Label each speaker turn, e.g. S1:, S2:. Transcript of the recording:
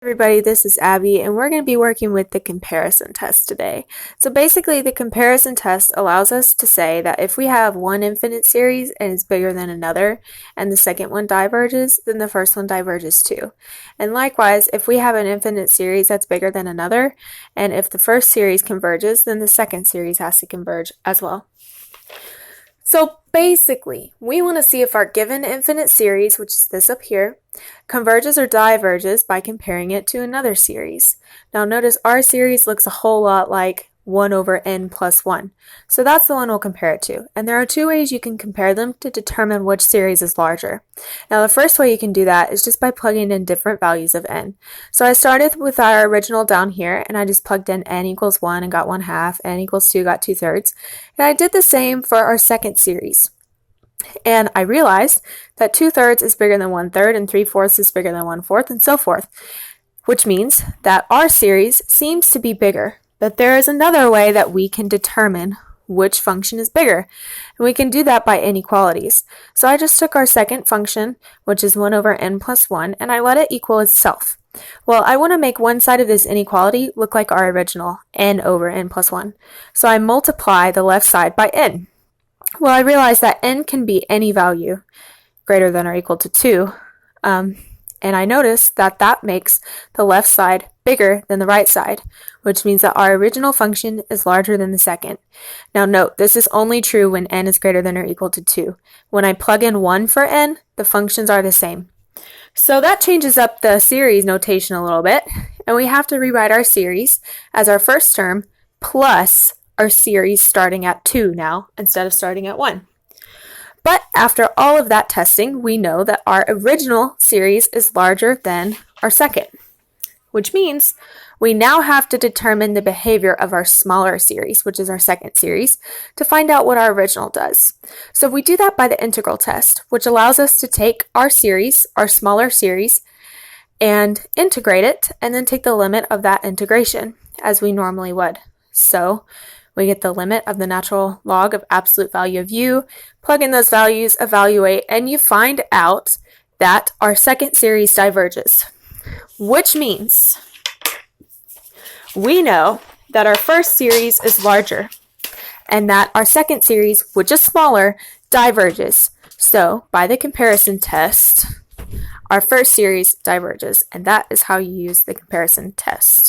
S1: Everybody, this is Abby, and we're going to be working with the comparison test today. So basically, the comparison test allows us to say that if we have one infinite series and it's bigger than another, and the second one diverges, then the first one diverges too. And likewise, if we have an infinite series that's bigger than another, and if the first series converges, then the second series has to converge as well. So basically, we want to see if our given infinite series, which is this up here, converges or diverges by comparing it to another series. Now notice our series looks a whole lot like 1 over n plus 1. So that's the one we'll compare it to. And there are two ways you can compare them to determine which series is larger. Now the first way you can do that is just by plugging in different values of n. So I started with our original down here, and I just plugged in n equals 1 and got 1/2, n equals 2 got 2/3. And I did the same for our second series. And I realized that 2/3 is bigger than 1/3 and 3/4 is bigger than 1/4 and so forth, which means that our series seems to be bigger. But there is another way that we can determine which function is bigger, and we can do that by inequalities. So I just took our second function, which is 1 over n plus 1, and I let it equal itself. Well, I want to make one side of this inequality look like our original, n over n plus 1. So I multiply the left side by n. Well, I realized that n can be any value greater than or equal to 2, and I noticed that that makes the left side bigger than the right side, which means that our original function is larger than the second. Now note, this is only true when n is greater than or equal to 2. When I plug in 1 for n, the functions are the same. So that changes up the series notation a little bit, and we have to rewrite our series as our first term plus our series starting at 2 now, instead of starting at 1. But after all of that testing, we know that our original series is larger than our second, which means we now have to determine the behavior of our smaller series, which is our second series, to find out what our original does. So we do that by the integral test, which allows us to take our series, our smaller series, and integrate it, and then take the limit of that integration, as we normally would. So we get the limit of the natural log of absolute value of u, plug in those values, evaluate, and you find out that our second series diverges, which means we know that our first series is larger and that our second series, which is smaller, diverges. So by the comparison test, our first series diverges, and that is how you use the comparison test.